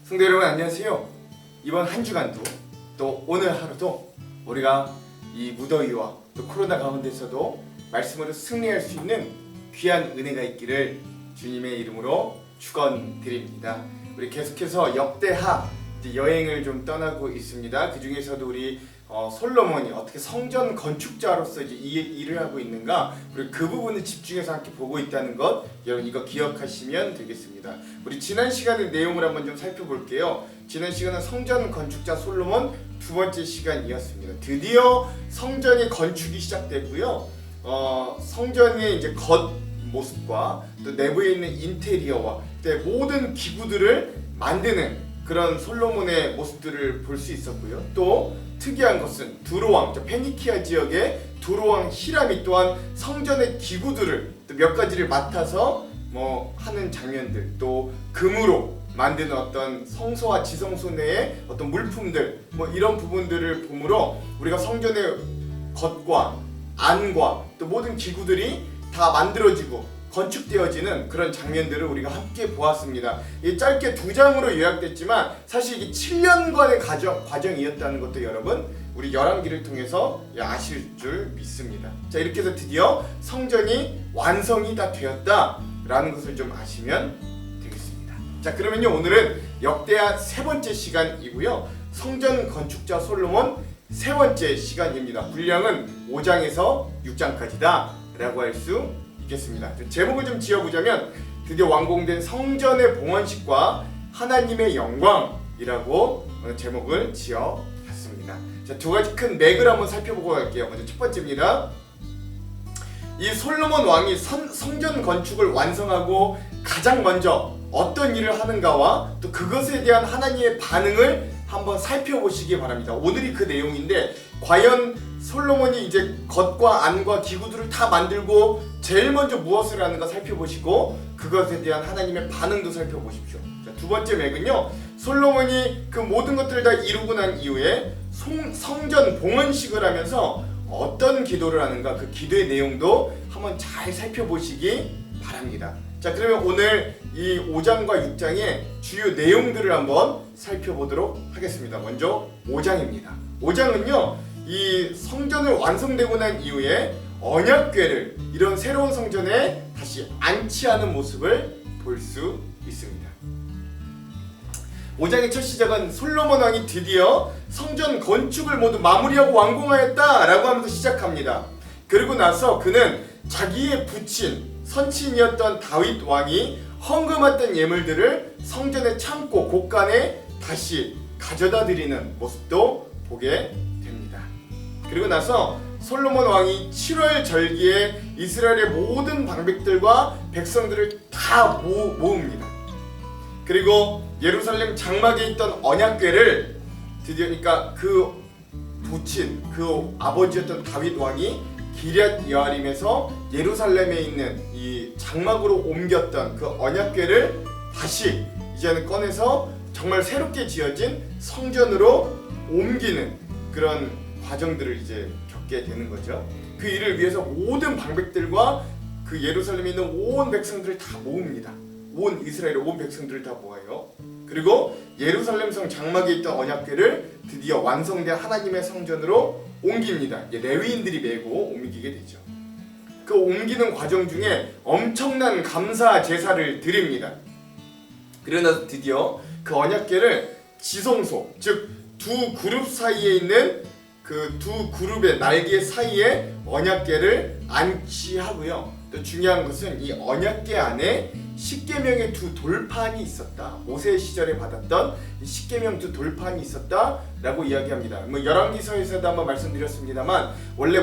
성도 여러분 안녕하세요. 이번 한 주간도 또 오늘 하루도 우리가 이 무더위와 또 코로나 가운데서도 말씀으로 승리할 수 있는 귀한 은혜가 있기를 주님의 이름으로 축원드립니다. 우리 계속해서 역대하 여행을 좀 떠나고 있습니다. 그 중에서도 우리 솔로몬이 어떻게 성전 건축자로서 이제 이 일을 하고 있는가, 우리 그 부분을 집중해서 함께 보고 있다는 것, 여러분 이거 기억하시면 되겠습니다. 우리 지난 시간의 내용을 한번 좀 살펴볼게요. 지난 시간은 성전 건축자 솔로몬 두 번째 시간이었습니다. 드디어 성전이 건축이 시작됐고요. 성전의 이제 겉 모습과 또 내부에 있는 인테리어와 모든 기구들을 만드는 그런 솔로몬의 모습들을 볼 수 있었고요. 또 특이한 것은 두로왕, 페니키아 지역의 두로왕 히람이 또한 성전의 기구들을 또 몇 가지를 맡아서 하는 장면들, 또 금으로 만드는 어떤 성소와 지성소 내의 어떤 물품들, 이런 부분들을 보므로 우리가 성전의 겉과 안과 또 모든 기구들이 다 만들어지고 건축되어지는 그런 장면들을 우리가 함께 보았습니다. 짧게 2장으로 요약됐지만 사실 이게 7년간의 과정이었다는 것도 여러분 우리 열왕기를 통해서 아실 줄 믿습니다. 자, 이렇게 해서 드디어 성전이 완성이 다 되었다라는 것을 좀 아시면 되겠습니다. 자, 그러면요, 오늘은 역대하 세 번째 시간이고요. 성전 건축자 솔로몬 세 번째 시간입니다. 분량은 5장에서 6장까지다 라고 할 수 있겠습니다. 제목을 좀 지어보자면 드디어 완공된 성전의 봉헌식과 하나님의 영광이라고 제목을 지어봤습니다. 자, 두 가지 큰 맥을 한번 살펴보고 갈게요. 먼저 첫 번째입니다. 이 솔로몬 왕이 성전 건축을 완성하고 가장 먼저 어떤 일을 하는가와 또 그것에 대한 하나님의 반응을 한번 살펴보시기 바랍니다. 오늘이 그 내용인데, 과연 솔로몬이 이제 겉과 안과 기구들을 다 만들고 제일 먼저 무엇을 하는가 살펴보시고 그것에 대한 하나님의 반응도 살펴보십시오. 자, 두 번째 맥은요, 솔로몬이 그 모든 것들을 다 이루고 난 이후에 성전 봉헌식을 하면서 어떤 기도를 하는가, 그 기도의 내용도 한번 잘 살펴보시기 바랍니다. 자, 그러면 오늘 이 5장과 6장의 주요 내용들을 한번 살펴보도록 하겠습니다. 먼저 5장입니다. 5장은요, 이 성전을 완성되고 난 이후에 언약궤를 이런 새로운 성전에 다시 안치하는 모습을 볼 수 있습니다. 5장의 첫 시작은 솔로몬 왕이 드디어 성전 건축을 모두 마무리하고 완공하였다라고 하면서 시작합니다. 그리고 나서 그는 자기의 부친, 선친이었던 다윗 왕이 헌금했던 예물들을 성전의 창고 곳간에 다시 가져다 드리는 모습도 보게 됩니다. 그리고 나서 솔로몬 왕이 7월 절기에 이스라엘의 모든 방백들과 백성들을 다 모읍니다. 그리고 예루살렘 장막에 있던 언약궤를 드디어, 그러니까 그 부친, 그 아버지였던 다윗 왕이 기럇 여아림에서 예루살렘에 있는 이 장막으로 옮겼던 그 언약궤를 다시 이제는 꺼내서 정말 새롭게 지어진 성전으로 옮기는 그런 과정들을 이제 겪게 되는 거죠. 그 일을 위해서 모든 방백들과 그 예루살렘에 있는 온 백성들을 다 모읍니다. 온 이스라엘의 온 백성들을 다 모아요. 그리고 예루살렘 성 장막에 있던 언약궤를 드디어 완성된 하나님의 성전으로 옮깁니다. 레위인들이 메고 옮기게 되죠. 그 옮기는 과정 중에 엄청난 감사 제사를 드립니다. 그러고 나서 드디어 그 언약궤를 지성소, 즉 두 그룹 사이에 있는 그 두 그룹의 날개 사이에 언약궤를 안치하고요. 또 중요한 것은 이 언약궤 안에 십계명의 두 돌판이 있었다. 모세 시절에 받았던 십계명 두 돌판이 있었다라고 이야기합니다. 열왕기서에서도 한번 말씀드렸습니다만, 원래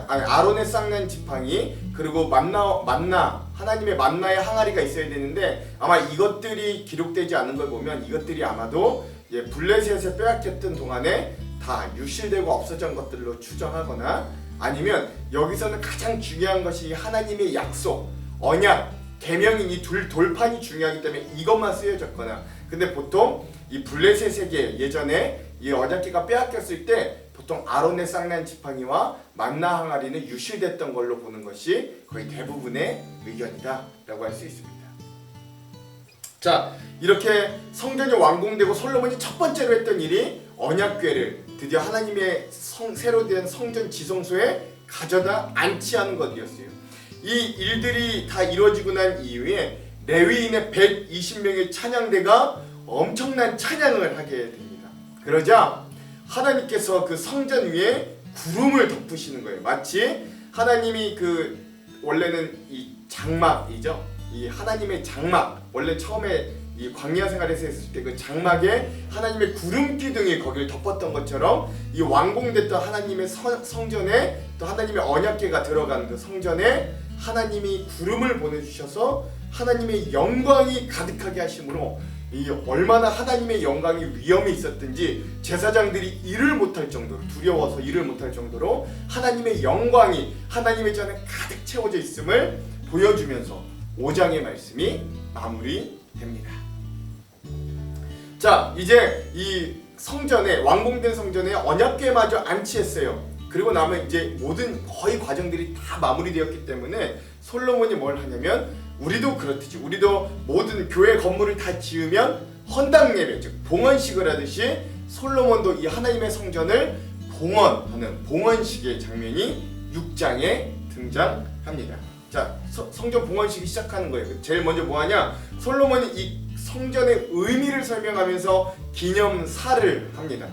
아론의 쌍난 지팡이, 그리고 만나 하나님의 만나의 항아리가 있어야 되는데, 아마 이것들이 기록되지 않은 걸 보면 이것들이 아마도 블레셋에서 빼앗겼던 동안에 다 유실되고 없어진 것들로 추정하거나, 아니면 여기서는 가장 중요한 것이 하나님의 약속, 언약, 계명인 이 돌판이 중요하기 때문에 이것만 쓰여졌거나, 근데 보통 이 블레셋에게 예전에 이 언약궤가 빼앗겼을 때 보통 아론의 쌍난 지팡이와 만나 항아리는 유실됐던 걸로 보는 것이 거의 대부분의 의견이다 라고 할 수 있습니다. 자, 이렇게 성전이 완공되고 솔로몬이 첫 번째로 했던 일이 언약궤를 드디어 하나님의 새로 된 성전 지성소에 가져다 안치하는 것이었어요. 이 일들이 다 이루어지고 난 이후에 레위인의 120명의 찬양대가 엄청난 찬양을 하게 됩니다. 그러자 하나님께서 그 성전 위에 구름을 덮으시는 거예요. 마치 하나님이 그 원래는 이 장막이죠. 이 하나님의 장막, 원래 처음에 이 광야 생활에서 했을 때 그 장막에 하나님의 구름 기둥이 거기를 덮었던 것처럼 이 완공됐던 하나님의 성전에 또 하나님의 언약궤가 들어간 그 성전에 하나님이 구름을 보내주셔서 하나님의 영광이 가득하게 하심으로 이 얼마나 하나님의 영광이 위험이 있었든지 제사장들이 일을 못할 정도로, 두려워서 일을 못할 정도로 하나님의 영광이 하나님의 전에 가득 채워져 있음을 보여주면서 5장의 말씀이 마무리됩니다. 자, 이제 이 성전에, 완공된 성전에 언약궤마저 안치했어요. 그리고 나면 이제 모든 거의 과정들이 다 마무리되었기 때문에 솔로몬이 뭘 하냐면, 우리도 그렇듯이 우리도 모든 교회 건물을 다 지으면 헌당 예배, 즉 봉헌식을 하듯이 솔로몬도 이 하나님의 성전을 봉헌하는 봉헌식의 장면이 6장에 등장합니다. 자, 성전 봉헌식이 시작하는 거예요. 제일 먼저 뭐하냐? 솔로몬이 이 성전의 의미를 설명하면서 기념사를 합니다.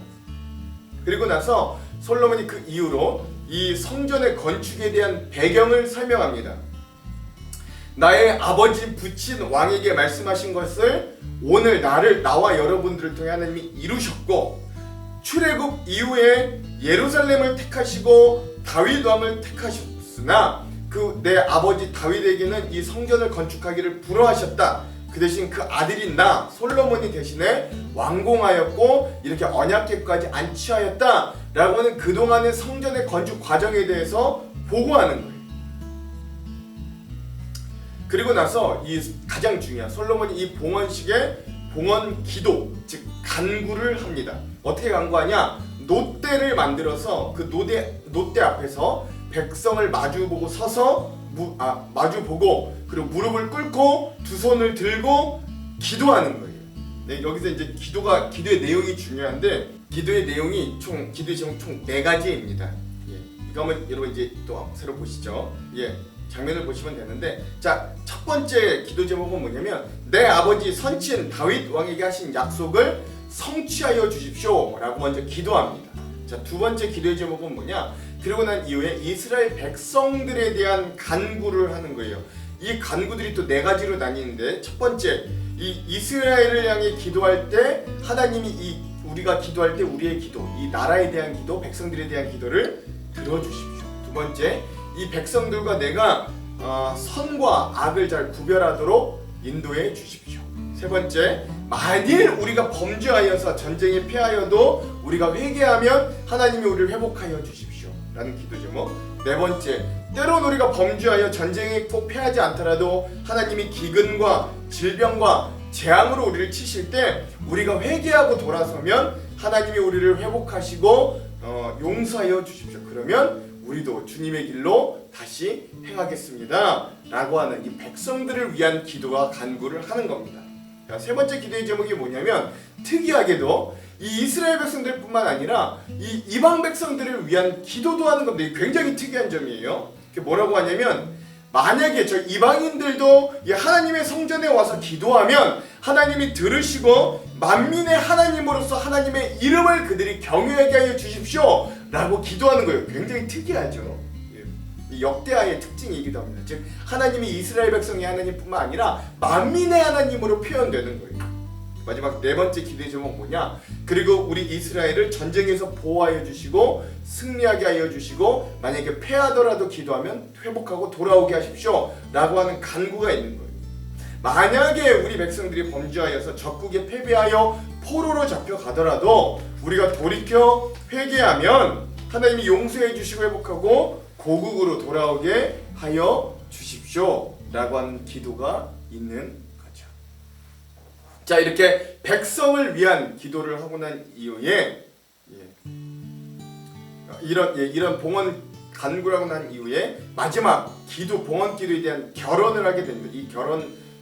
그리고 나서 솔로몬이 그 이후로 이 성전의 건축에 대한 배경을 설명합니다. 나의 아버지 부친 왕에게 말씀하신 것을 오늘 나와 여러분들을 통해 하나님이 이루셨고, 출애굽 이후에 예루살렘을 택하시고 다윗 왕을 택하셨으나 그 내 아버지 다윗에게는 이 성전을 건축하기를 불허하셨다. 그 대신 그 아들인 나 솔로몬이 대신에 완공하였고 이렇게 언약궤까지 안치하였다 라고 하는 그동안의 성전의 건축 과정에 대해서 보고하는 거예요. 그리고 나서 이 가장 중요한 솔로몬이 이 봉헌식의 봉헌 기도, 즉 간구를 합니다. 어떻게 간구하냐? 놋대를 만들어서 그 놋대 앞에서 백성을 마주보고 서서 마주보고 그리고 무릎을 꿇고 두 손을 들고 기도하는 거예요. 네, 여기서 이제 기도의 내용이 중요한데, 기도의 내용이 기도의 제목 총 4가지입니다. 예, 이거 한번 여러분 이제 또 새로 보시죠. 예, 장면을 보시면 되는데, 자, 첫 번째 기도 제목은 뭐냐면, 내 아버지 선친 다윗 왕에게 하신 약속을 성취하여 주십시오 라고 먼저 기도합니다. 자, 두 번째 기도의 제목은 뭐냐? 그리고 난 이후에 이스라엘 백성들에 대한 간구를 하는 거예요. 이 간구들이 또 4가지로 나뉘는데, 첫 번째, 이 이스라엘을 향해 기도할 때 하나님이 우리가 기도할 때 우리의 기도, 이 나라에 대한 기도, 백성들에 대한 기도를 들어주십시오. 두 번째, 이 백성들과 내가 선과 악을 잘 구별하도록 인도해 주십시오. 세 번째, 만일 우리가 범죄하여서 전쟁에 패하여도 우리가 회개하면 하나님이 우리를 회복하여 주십시오 라는 기도 제목. 네 번째, 때론 우리가 범죄하여 전쟁에 꼭 패하지 않더라도 하나님이 기근과 질병과 재앙으로 우리를 치실 때 우리가 회개하고 돌아서면 하나님이 우리를 회복하시고 용서하여 주십시오. 그러면 우리도 주님의 길로 다시 행하겠습니다 라고 하는 이 백성들을 위한 기도와 간구를 하는 겁니다. 자, 세 번째 기도의 제목이 뭐냐면, 특이하게도 이 이스라엘 백성들뿐만 아니라 이 이방 백성들을 위한 기도도 하는 건데, 굉장히 특이한 점이에요. 뭐라고 하냐면, 만약에 저 이방인들도 이 하나님의 성전에 와서 기도하면 하나님이 들으시고 만민의 하나님으로서 하나님의 이름을 그들이 경외하게 하여 주십시오 라고 기도하는 거예요. 굉장히 특이하죠. 이 역대하의 특징이기도 합니다. 즉 하나님이 이스라엘 백성의 하나님뿐만 아니라 만민의 하나님으로 표현되는 거예요. 마지막 네 번째 기도의 제목은 뭐냐? 그리고 우리 이스라엘을 전쟁에서 보호하여 주시고 승리하게 하여 주시고 만약에 패하더라도 기도하면 회복하고 돌아오게 하십시오 라고 하는 간구가 있는 거예요. 만약에 우리 백성들이 범죄하여서 적국에 패배하여 포로로 잡혀가더라도 우리가 돌이켜 회개하면 하나님이 용서해 주시고 회복하고 고국으로 돌아오게 하여 주십시오 라고 하는 기도가 있는 거죠. 자, 이렇게 백성을 위한 기도를 하고 난 이후에 이런 봉헌 간구를 하고 난 이후에 마지막 기도, 봉헌 기도에 대한 결혼을 하게 됩니다.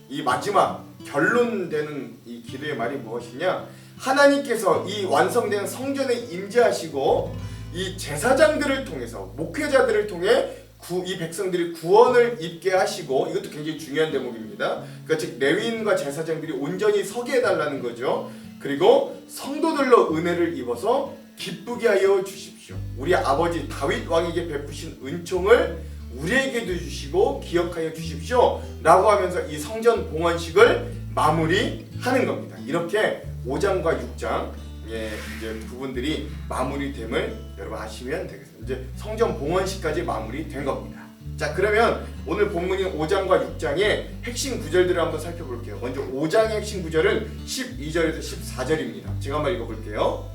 이 마지막 결론되는 이 기도의 말이 무엇이냐? 하나님께서 이 완성된 성전에 임재하시고 이 제사장들을 통해서 목회자들을 통해 이 백성들이 구원을 입게 하시고, 이것도 굉장히 중요한 대목입니다. 그러니까 즉 레위인과 제사장들이 온전히 서게 해달라는 거죠. 그리고 성도들로 은혜를 입어서 기쁘게 하여 주십시오. 우리 아버지 다윗 왕에게 베푸신 은총을 우리에게도 주시고 기억하여 주십시오 라고 하면서 이 성전 봉헌식을 마무리하는 겁니다. 이렇게 5장과 6장 이제 부분들이 마무리됨을 여러분 아시면 되겠습니다. 이제 성전 봉헌식까지 마무리된 겁니다. 자, 그러면 오늘 본문인 5장과 6장의 핵심 구절들을 한번 살펴볼게요. 먼저 5장의 핵심 구절은 12절에서 14절입니다. 제가 한번 읽어볼게요.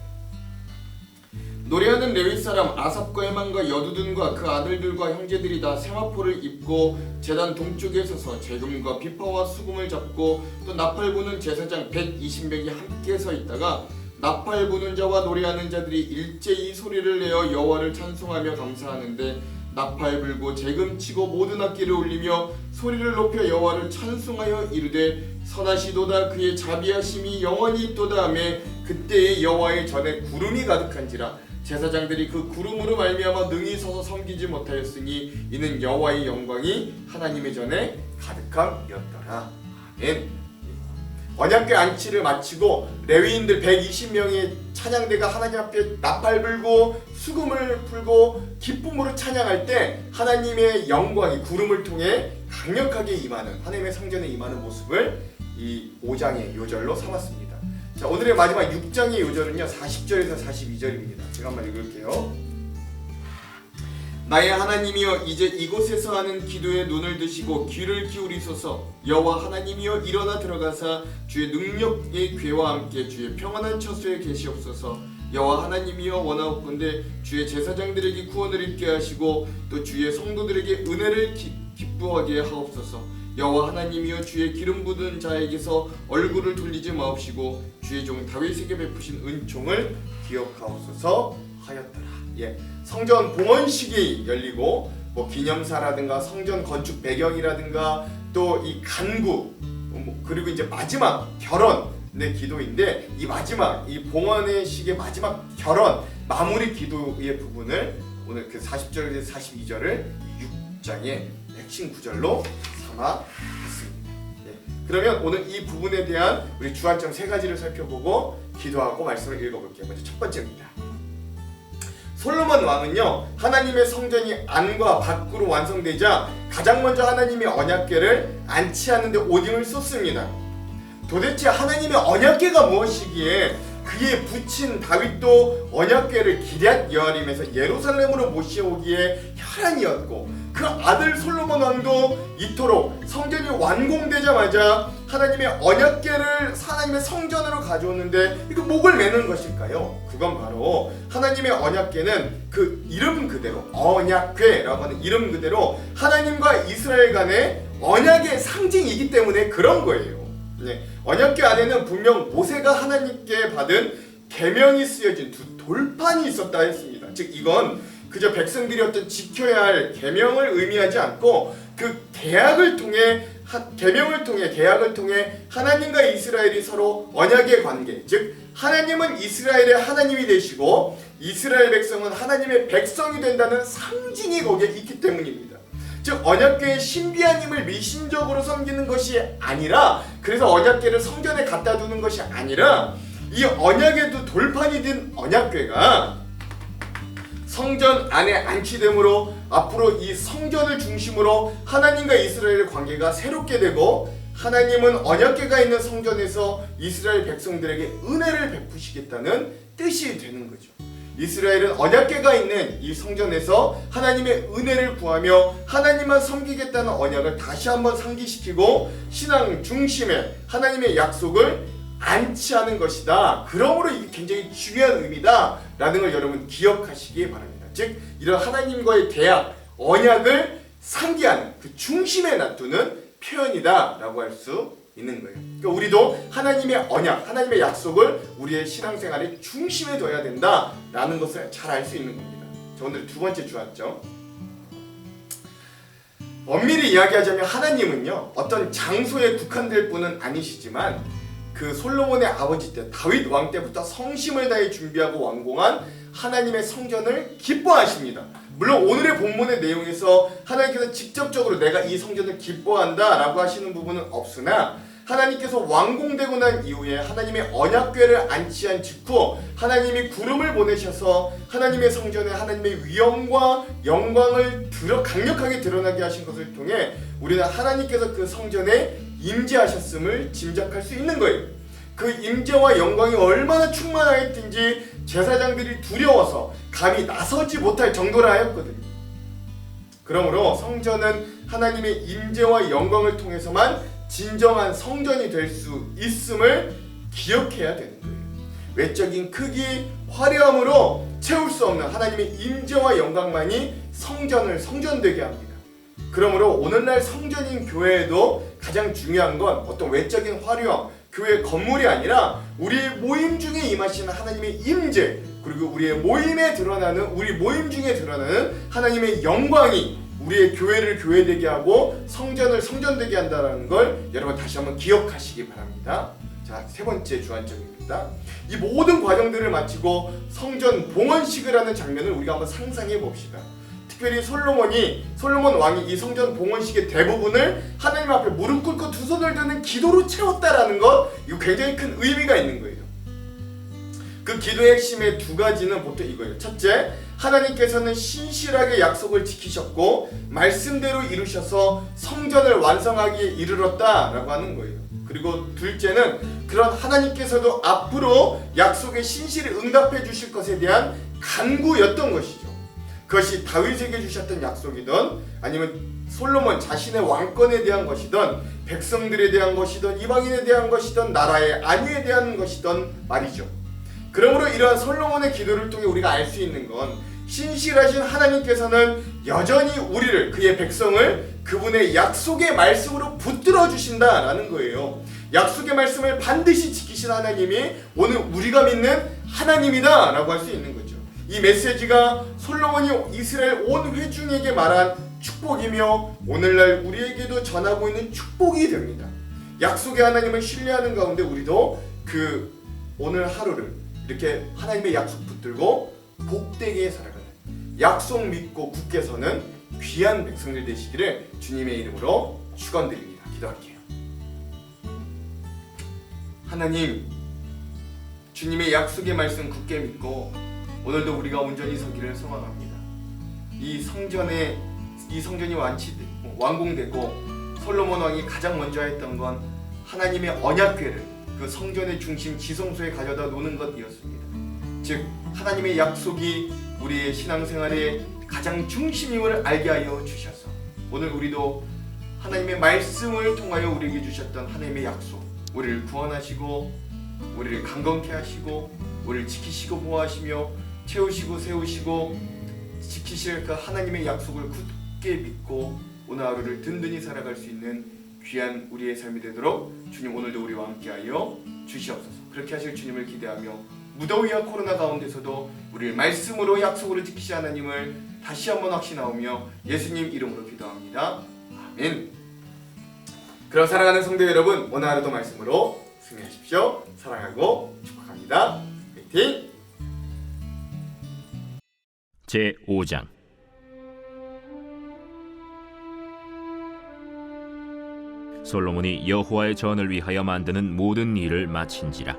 노래하는 레위 사람 아삽과 헤만과 여두둔과 그 아들들과 형제들이 다 세마포를 입고 제단 동쪽에 서서 재금과 비파와 수금을 잡고 또 나팔 부는 제사장 120명이 함께 서 있다가 나팔 부는 자와 노래하는 자들이 일제히 소리를 내어 여호와를 찬송하며 감사하는데 나팔 불고 재금 치고 모든 악기를 울리며 소리를 높여 여호와를 찬송하여 이르되 선하시도다 그의 자비하심이 영원히 있도다 하며 그때에 여호와의 전에 구름이 가득한지라 제사장들이 그 구름으로 말미암아 능히 서서 섬기지 못하였으니 이는 여호와의 영광이 하나님의 전에 가득함이었더라. 아멘. 언약궤 안치를 마치고 레위인들 120명의 찬양대가 하나님 앞에 나팔 불고 수금을 풀고 기쁨으로 찬양할 때 하나님의 영광이 구름을 통해 강력하게 임하는, 하나님의 성전에 임하는 모습을 이 5장의 요절로 삼았습니다. 자, 오늘의 마지막 6장의 요절은요 40절에서 42절입니다. 제가 한번 읽을게요. 나의 하나님이여 이제 이곳에서 하는 기도에 눈을 드시고 귀를 기울이소서. 여호와 하나님이여 일어나 들어가사 주의 능력의 궤와 함께 주의 평안한 처소에 계시옵소서. 여호와 하나님이여 원하옵건대 주의 제사장들에게 구원을 입게 하시고 또 주의 성도들에게 은혜를 기쁘하게 하옵소서. 여호와 하나님이여 주의 기름 부은 자에게서 얼굴을 돌리지 마옵시고 주의 종 다윗에게 베푸신 은총을 기억하옵소서 하였더라. 성전 봉헌식이 열리고 뭐 기념사라든가 성전 건축 배경이라든가 또 이 간구 그리고 이제 마지막 결혼의 기도인데, 이 마지막 이 봉헌의 식의 마지막 결혼 마무리 기도의 부분을 오늘 그 40절에서 42절을 6장의 핵심 구절로 삼아봤습니다. 그러면 오늘 이 부분에 대한 우리 주안점 3가지를 살펴보고 기도하고 말씀을 읽어볼게요. 먼저 첫 번째입니다. 솔로몬 왕은요 하나님의 성전이 안과 밖으로 완성되자 가장 먼저 하나님의 언약궤를 안치하는데 오딘을 쏟습니다. 도대체 하나님의 언약궤가 무엇이기에 그에 붙인 다윗도 언약궤를 기럇 여아림에서 예루살렘으로 모셔오기에 혈안이었고 그 아들 솔로몬 왕도 이토록 성전이 완공되자마자 하나님의 언약궤를 하나님의 성전으로 가져오는데 이거 목을 매는 것일까요? 그건 바로 하나님의 언약궤는 그 이름 그대로 언약궤라고 하는 이름 그대로 하나님과 이스라엘 간의 언약의 상징이기 때문에 그런 거예요. 언약궤 안에는 분명 모세가 하나님께 받은 계명이 쓰여진 2 돌판이 있었다 했습니다. 즉 이건 그저 백성들이 어떤 지켜야 할 계명을 의미하지 않고 그 계약을 통해 계약을 통해 하나님과 이스라엘이 서로 언약의 관계, 즉 하나님은 이스라엘의 하나님이 되시고 이스라엘 백성은 하나님의 백성이 된다는 상징이 거기에 있기 때문입니다. 즉 언약궤의 신비한 힘을 미신적으로 섬기는 것이 아니라, 그래서 언약궤를 성전에 갖다 두는 것이 아니라 이 언약에도 돌판이 된 언약궤가 성전 안에 안치됨으로 앞으로 이 성전을 중심으로 하나님과 이스라엘의 관계가 새롭게 되고 하나님은 언약궤가 있는 성전에서 이스라엘 백성들에게 은혜를 베푸시겠다는 뜻이 되는 거죠. 이스라엘은 언약궤가 있는 이 성전에서 하나님의 은혜를 구하며 하나님만 섬기겠다는 언약을 다시 한번 상기시키고 신앙 중심의 하나님의 약속을 안치하는 것이다. 그러므로 이게 굉장히 중요한 의미다 라는 걸 여러분 기억하시기 바랍니다. 즉 이런 하나님과의 계약, 언약을 상기하는 그 중심에 놔두는 표현이다 라고 할 수 있는 거예요. 그러니까 우리도 하나님의 언약, 하나님의 약속을 우리의 신앙생활의 중심에 둬야 된다 라는 것을 잘 알 수 있는 겁니다. 자, 오늘 2번째 주안점, 엄밀히 이야기하자면 하나님은요, 어떤 장소에 국한될 분은 아니시지만 그 솔로몬의 아버지 때 다윗 왕 때부터 성심을 다해 준비하고 완공한 하나님의 성전을 기뻐하십니다. 물론 오늘의 본문의 내용에서 하나님께서 직접적으로 내가 이 성전을 기뻐한다 라고 하시는 부분은 없으나, 하나님께서 완공되고 난 이후에 하나님의 언약궤를 안치한 직후 하나님이 구름을 보내셔서 하나님의 성전에 하나님의 위엄과 영광을 강력하게 드러나게 하신 것을 통해 우리는 하나님께서 그 성전에 임재하셨음을 짐작할 수 있는 거예요. 그 임재와 영광이 얼마나 충만하였든지 제사장들이 두려워서 감히 나서지 못할 정도라 하였거든요. 그러므로 성전은 하나님의 임재와 영광을 통해서만 진정한 성전이 될 수 있음을 기억해야 되는 거예요. 외적인 크기, 화려함으로 채울 수 없는 하나님의 임재와 영광만이 성전을 성전되게 합니다. 그러므로 오늘날 성전인 교회에도 가장 중요한 건 어떤 외적인 화려함, 교회 건물이 아니라 우리의 모임 중에 임하시는 하나님의 임재, 그리고 우리 모임 중에 드러나는 하나님의 영광이 우리의 교회를 교회되게 하고 성전을 성전되게 한다는 걸 여러분 다시 한번 기억하시기 바랍니다. 자, 세 번째 주안점입니다. 이 모든 과정들을 마치고 성전 봉헌식을 하는 장면을 우리가 한번 상상해 봅시다. 특별히 솔로몬 왕이 이 성전 봉헌식의 대부분을 하나님 앞에 무릎 꿇고 두 손을 드는 기도로 채웠다라는 것, 이거 굉장히 큰 의미가 있는 거예요. 그 기도의 핵심의 두 가지는 보통 이거예요. 첫째, 하나님께서는 신실하게 약속을 지키셨고 말씀대로 이루셔서 성전을 완성하기에 이르렀다라고 하는 거예요. 그리고 둘째는 그런 하나님께서도 앞으로 약속에 신실히 응답해 주실 것에 대한 간구였던 것이죠. 그것이 다윗에게 주셨던 약속이든 아니면 솔로몬 자신의 왕권에 대한 것이든 백성들에 대한 것이든 이방인에 대한 것이든 나라의 안위에 대한 것이든 말이죠. 그러므로 이러한 솔로몬의 기도를 통해 우리가 알 수 있는 건 신실하신 하나님께서는 여전히 우리를, 그의 백성을 그분의 약속의 말씀으로 붙들어 주신다라는 거예요. 약속의 말씀을 반드시 지키신 하나님이 오늘 우리가 믿는 하나님이다 라고 할 수 있는 거죠. 이 메시지가 솔로몬이 이스라엘 온 회중에게 말한 축복이며 오늘날 우리에게도 전하고 있는 축복이 됩니다. 약속의 하나님을 신뢰하는 가운데 우리도 그 오늘 하루를 이렇게 하나님의 약속 붙들고 복되게 살아가는, 약속 믿고 굳게 서는 귀한 백성들 되시기를 주님의 이름으로 축원드립니다. 기도할게요. 하나님, 주님의 약속의 말씀 굳게 믿고 오늘도 우리가 온전히 서기를 소망합니다. 이 성전이 완공되고 솔로몬 왕이 가장 먼저 했던 건 하나님의 언약궤를 그 성전의 중심 지성소에 가져다 놓는 것이었습니다. 즉 하나님의 약속이 우리의 신앙생활의 가장 중심임을 알게 하여 주셔서 오늘 우리도 하나님의 말씀을 통하여 우리에게 주셨던 하나님의 약속, 우리를 구원하시고 우리를 강건케 하시고 우리를 지키시고 보호하시며 채우시고 세우시고 지키실 그 하나님의 약속을 굳게 믿고 오늘 하루를 든든히 살아갈 수 있는 귀한 우리의 삶이 되도록 주님 오늘도 우리와 함께하여 주시옵소서. 그렇게 하실 주님을 기대하며 무더위와 코로나 가운데서도 우리를 말씀으로 약속으로 지키시 하나님을 다시 한번 확신하오며 예수님 이름으로 기도합니다. 아멘. 그럼 사랑하는 성도 여러분, 오늘 하루도 말씀으로 승리하십시오. 사랑하고 축복합니다. 화이팅! 제5장 솔로몬이 여호와의 전을 위하여 만드는 모든 일을 마친지라.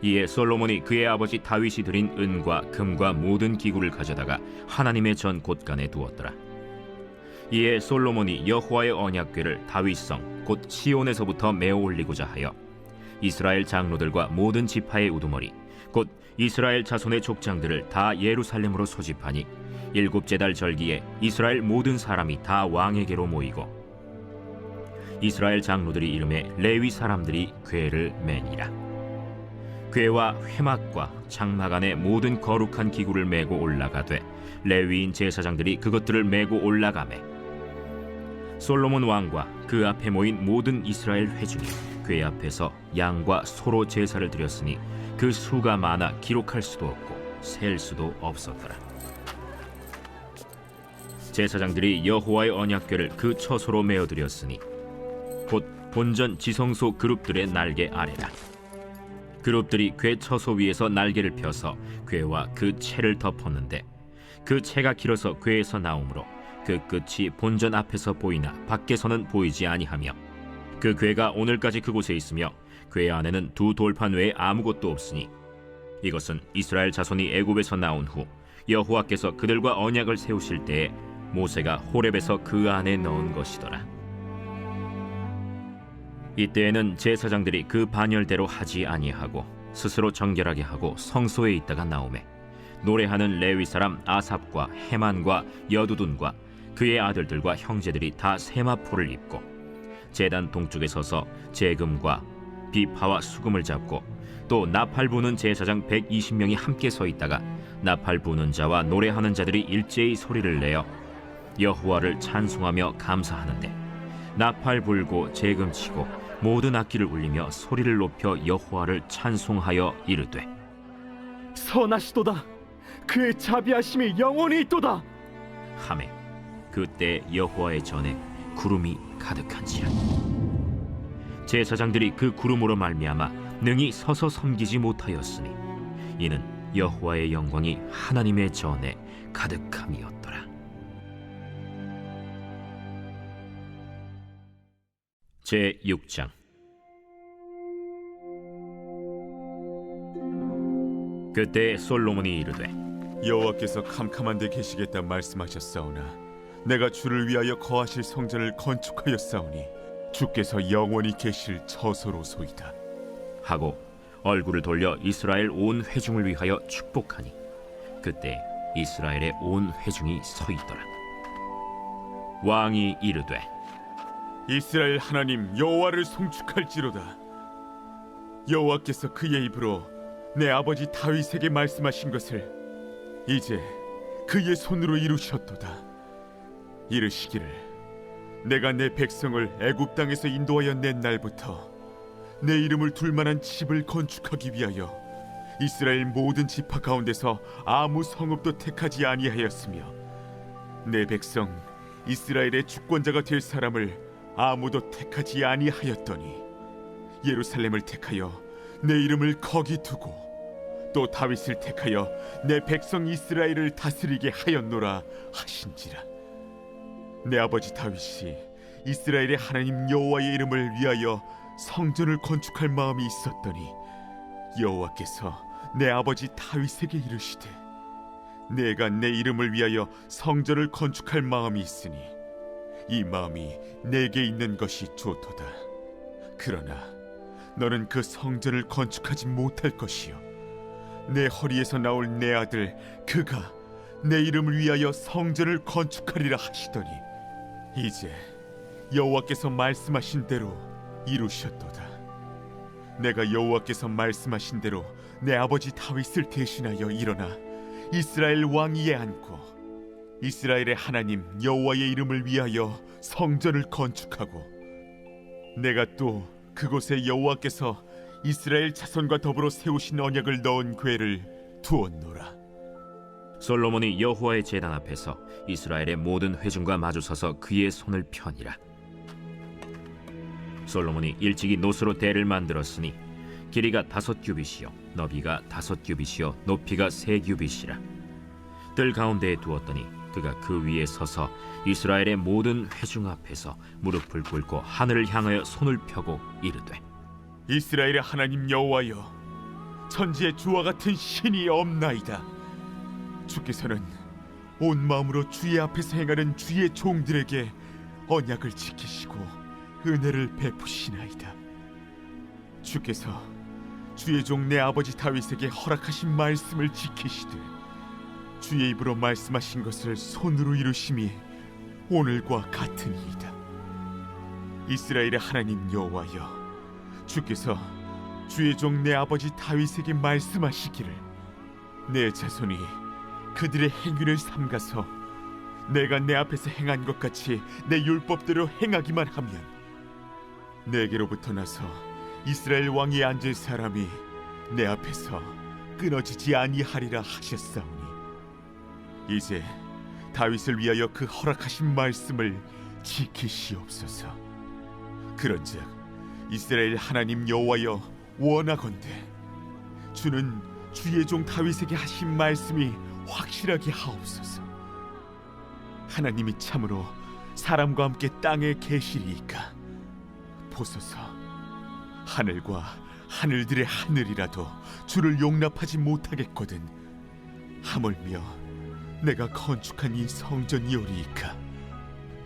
이에 솔로몬이 그의 아버지 다윗이 드린 은과 금과 모든 기구를 가져다가 하나님의 전 곳간에 두었더라. 이에 솔로몬이 여호와의 언약궤를 다윗성 곧 시온에서부터 메어 올리고자 하여 이스라엘 장로들과 모든 지파의 우두머리 곧 이스라엘 자손의 족장들을 다 예루살렘으로 소집하니 7째 달 절기에 이스라엘 모든 사람이 다 왕에게로 모이고 이스라엘 장로들이 이름에 레위 사람들이 궤를 매니라. 궤와 회막과 장막 안에 모든 거룩한 기구를 메고 올라가되 레위인 제사장들이 그것들을 메고 올라가매 솔로몬 왕과 그 앞에 모인 모든 이스라엘 회중이 궤 앞에서 양과 소로 제사를 드렸으니 그 수가 많아 기록할 수도 없고 셀 수도 없었더라. 제사장들이 여호와의 언약궤를 그 처소로 메어드렸으니 곧 본전 지성소 그룹들의 날개 아래라. 그룹들이 궤 처소 위에서 날개를 펴서 궤와 그 채를 덮었는데 그 채가 길어서 궤에서 나오므로 그 끝이 본전 앞에서 보이나 밖에서는 보이지 아니하며 그 궤가 오늘까지 그곳에 있으며 궤 안에는 두 돌판 외에 아무것도 없으니 이것은 이스라엘 자손이 애굽에서 나온 후 여호와께서 그들과 언약을 세우실 때에 모세가 호렙에서 그 안에 넣은 것이더라. 이때에는 제사장들이 그 반열대로 하지 아니하고 스스로 정결하게 하고 성소에 있다가 나오매 노래하는 레위 사람 아삽과 헤만과 여두둔과 그의 아들들과 형제들이 다 세마포를 입고 제단 동쪽에 서서 제금과 비파와 수금을 잡고 또 나팔 부는 제사장 120명이 함께 서 있다가 나팔 부는 자와 노래하는 자들이 일제히 소리를 내어 여호와를 찬송하며 감사하는데 나팔 불고 제금 치고 모든 악기를 울리며 소리를 높여 여호와를 찬송하여 이르되 선하시도다. 그의 자비하심이 영원히 있도다. 하매 그때 여호와의 전에 구름이 가득한지라. 제사장들이 그 구름으로 말미암아 능히 서서 섬기지 못하였으니 이는 여호와의 영광이 하나님의 전에 가득함이었더라. 제 6장. 그때 솔로몬이 이르되 여호와께서 캄캄한 데 계시겠다 말씀하셨사오나 내가 주를 위하여 거하실 성전을 건축하였사오니 주께서 영원히 계실 처소로소이다 하고 얼굴을 돌려 이스라엘 온 회중을 위하여 축복하니 그때 이스라엘의 온 회중이 서 있더라. 왕이 이르되 이스라엘 하나님 여호와를 송축할지로다. 여호와께서 그의 입으로 내 아버지 다윗에게 말씀하신 것을 이제 그의 손으로 이루셨도다. 이르시기를 내가 내 백성을 애굽 땅에서 인도하여 낸 날부터 내 이름을 둘 만한 집을 건축하기 위하여 이스라엘 모든 지파 가운데서 아무 성읍도 택하지 아니하였으며 내 백성 이스라엘의 주권자가 될 사람을 아무도 택하지 아니하였더니 예루살렘을 택하여 내 이름을 거기 두고 또 다윗을 택하여 내 백성 이스라엘을 다스리게 하였노라 하신지라. 내 아버지 다윗이 이스라엘의 하나님 여호와의 이름을 위하여 성전을 건축할 마음이 있었더니 여호와께서 내 아버지 다윗에게 이르시되 내가 내 이름을 위하여 성전을 건축할 마음이 있으니 이 마음이 내게 있는 것이 좋도다. 그러나 너는 그 성전을 건축하지 못할 것이요 내 허리에서 나올 내 아들 그가 내 이름을 위하여 성전을 건축하리라 하시더니 이제 여호와께서 말씀하신 대로 이루셨도다. 내가 여호와께서 말씀하신 대로 내 아버지 다윗을 대신하여 일어나 이스라엘 왕위에 앉고 이스라엘의 하나님 여호와의 이름을 위하여 성전을 건축하고 내가 또 그곳에 여호와께서 이스라엘 자손과 더불어 세우신 언약을 넣은 궤를 두었노라. 솔로몬이 여호와의 제단 앞에서 이스라엘의 모든 회중과 마주서서 그의 손을 펴니라. 솔로몬이 일찍이 노스로 대를 만들었으니 길이가 5규빗이요 너비가 5규빗이요 높이가 3규빗이라. 뜰 가운데에 두었더니 그가 그 위에 서서 이스라엘의 모든 회중 앞에서 무릎을 꿇고 하늘을 향하여 손을 펴고 이르되 이스라엘의 하나님 여호와여 천지에 주와 같은 신이 없나이다. 주께서는 온 마음으로 주의 앞에서 행하는 주의 종들에게 언약을 지키시고 은혜를 베푸시나이다. 주께서 주의 종 내 아버지 다윗에게 허락하신 말씀을 지키시되 주의 입으로 말씀하신 것을 손으로 이루심이 오늘과 같으니이다. 이스라엘의 하나님 여호와여 주께서 주의 종 내 아버지 다윗에게 말씀하시기를 내 자손이 그들의 행위를 삼가서 내가 내 앞에서 행한 것 같이 내 율법대로 행하기만 하면 내게로부터 나서 이스라엘 왕위에 앉을 사람이 내 앞에서 끊어지지 아니하리라 하셨사오니 이제 다윗을 위하여 그 허락하신 말씀을 지키시옵소서. 그런즉 이스라엘 하나님 여호와여 원하건대 주는 주의 종 다윗에게 하신 말씀이 확실하게 하옵소서. 하나님이 참으로 사람과 함께 땅에 계시리이까 보소서. 하늘과 하늘들의 하늘이라도 주를 용납하지 못하겠거든 하물며 내가 건축한 이 성전이오리이까.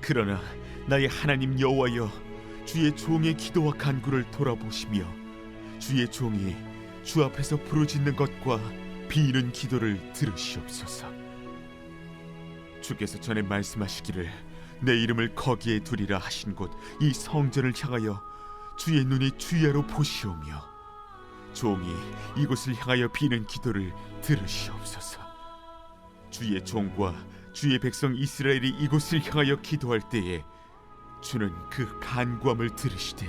그러나 나의 하나님 여호와여 주의 종의 기도와 간구를 돌아보시며 주의 종이 주 앞에서 부르짖는 것과 비는 기도를 들으시옵소서. 주께서 전에 말씀하시기를 내 이름을 거기에 두리라 하신 곳 이 성전을 향하여 주의 눈이 주야로 보시오며 종이 이곳을 향하여 비는 기도를 들으시옵소서. 주의 종과 주의 백성 이스라엘이 이곳을 향하여 기도할 때에 주는 그 간구함을 들으시되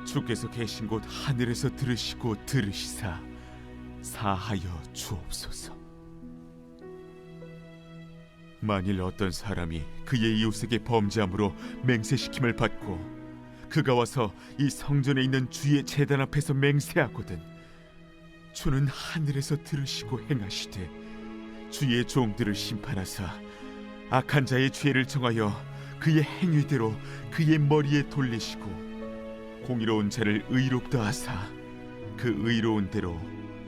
주께서 계신 곳 하늘에서 들으시고 들으시사 사하여 주옵소서. 만일 어떤 사람이 그의 이웃에게 범죄함으로 맹세시킴을 받고 그가 와서 이 성전에 있는 주의 제단 앞에서 맹세하거든 주는 하늘에서 들으시고 행하시되 주의 종들을 심판하사 악한 자의 죄를 정하여 그의 행위대로 그의 머리에 돌리시고 공의로운 자를 의롭다 하사 그 의로운 대로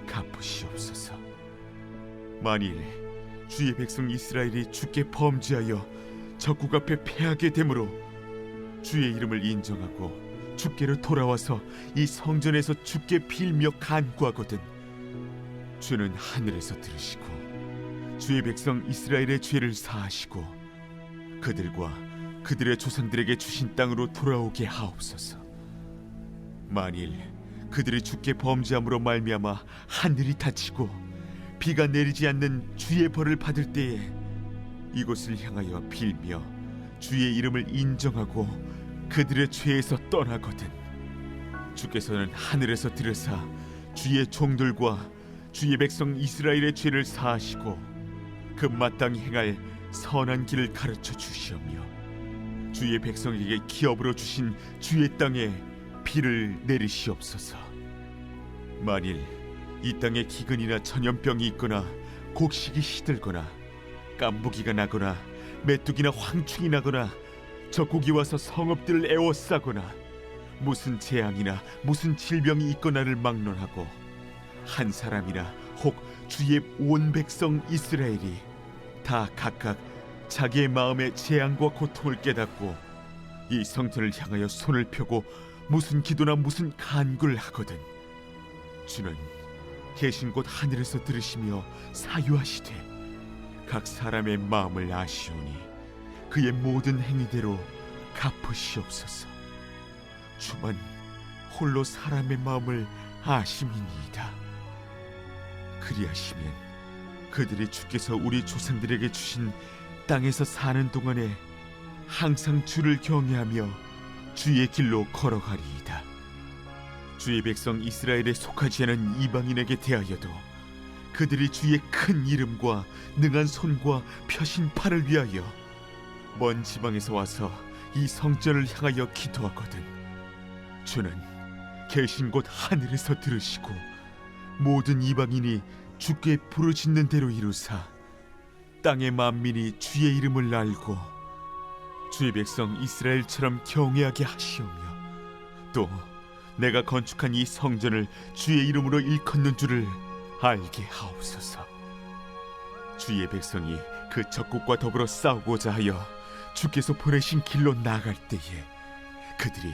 갚으시옵소서. 만일 주의 백성 이스라엘이 주께 범죄하여 적국 앞에 패하게 되므로 주의 이름을 인정하고 주께로 돌아와서 이 성전에서 주께 빌며 간구하거든 주는 하늘에서 들으시고 주의 백성 이스라엘의 죄를 사하시고 그들과 그들의 조상들에게 주신 땅으로 돌아오게 하옵소서. 만일 그들이 주께 범죄함으로 말미암아 하늘이 닫히고 비가 내리지 않는 주의 벌을 받을 때에 이곳을 향하여 빌며 주의 이름을 인정하고 그들의 죄에서 떠나거든 주께서는 하늘에서 들으사 주의 종들과 주의 백성 이스라엘의 죄를 사하시고 그 마땅히 행할 선한 길을 가르쳐 주시오며 주의 백성에게 기업으로 주신 주의 땅에 비를 내리시옵소서. 만일 이 땅에 기근이나 전염병이 있거나 곡식이 시들거나 깐부기가 나거나 메뚜기나 황충이 나거나 적국이 와서 성읍들을 에워싸거나 무슨 재앙이나 무슨 질병이 있거나를 막론하고 한 사람이나 혹 주의 온 백성 이스라엘이 다 각각 자기의 마음의 재앙과 고통을 깨닫고 이 성전을 향하여 손을 펴고 무슨 기도나 무슨 간구를 하거든 주는 계신 곳 하늘에서 들으시며 사유하시되 각 사람의 마음을 아시오니 그의 모든 행위대로 갚으시옵소서. 주만 홀로 사람의 마음을 아심이니이다. 그리하시면 그들이 주께서 우리 조상들에게 주신 땅에서 사는 동안에 항상 주를 경외하며 주의 길로 걸어가리이다. 주의 백성 이스라엘에 속하지 않은 이방인에게 대하여도 그들이 주의 큰 이름과 능한 손과 펴신 팔을 위하여 먼 지방에서 와서 이 성전을 향하여 기도하거든 주는 계신 곳 하늘에서 들으시고 모든 이방인이 주께 부르짖는 대로 이루사 땅의 만민이 주의 이름을 알고 주의 백성 이스라엘처럼 경외하게 하시오며 또 내가 건축한 이 성전을 주의 이름으로 일컫는 줄을 알게 하옵소서. 주의 백성이 그 적국과 더불어 싸우고자 하여 주께서 보내신 길로 나아갈 때에 그들이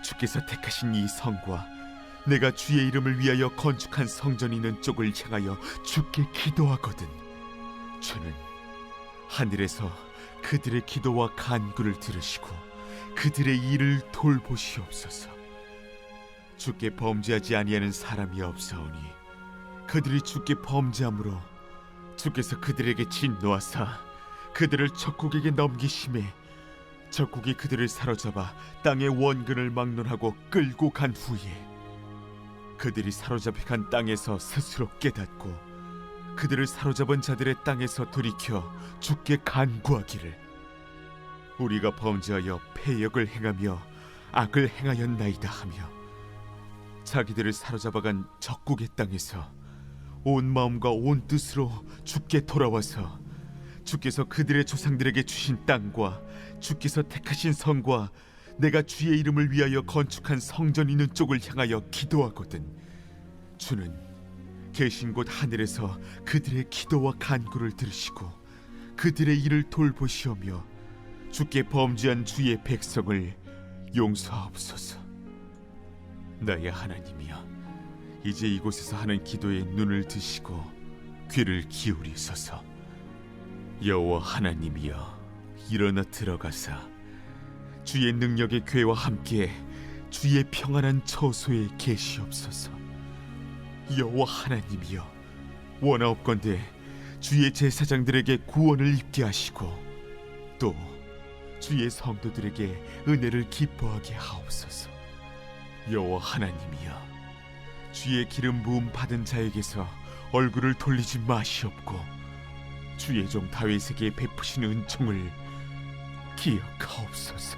주께서 택하신 이 성과 내가 주의 이름을 위하여 건축한 성전이 있는 쪽을 향하여 주께 기도하거든 주는 하늘에서 그들의 기도와 간구를 들으시고 그들의 일을 돌보시옵소서. 주께 범죄하지 아니하는 사람이 없사오니 그들이 주께 범죄함으로 주께서 그들에게 진노하사 그들을 적국에게 넘기심에 적국이 그들을 사로잡아 땅의 원근을 막론하고 끌고 간 후에 그들이 사로잡혀 간 땅에서 스스로 깨닫고 그들을 사로잡은 자들의 땅에서 돌이켜 주께 간구하기를 우리가 범죄하여 패역을 행하며 악을 행하였나이다 하며 자기들을 사로잡아간 적국의 땅에서 온 마음과 온 뜻으로 주께 돌아와서 주께서 그들의 조상들에게 주신 땅과 주께서 택하신 성과 내가 주의 이름을 위하여 건축한 성전 있는 쪽을 향하여 기도하거든 주는 계신 곳 하늘에서 그들의 기도와 간구를 들으시고 그들의 일을 돌보시오며 주께 범죄한 주의 백성을 용서하옵소서. 나의 하나님이여, 이제 이곳에서 하는 기도에 눈을 드시고 귀를 기울이소서. 여호와 하나님이여, 일어나 들어가사 주의 능력의 궤와 함께 주의 평안한 처소에 계시옵소서. 여호와 하나님이여, 원하옵건대 주의 제사장들에게 구원을 입게 하시고 또 주의 성도들에게 은혜를 기뻐하게 하옵소서. 여호와 하나님이여, 주의 기름 부음 받은 자에게서 얼굴을 돌리지 마시옵고 주의 종 다윗에게 베푸신 은총을 기억하옵소서.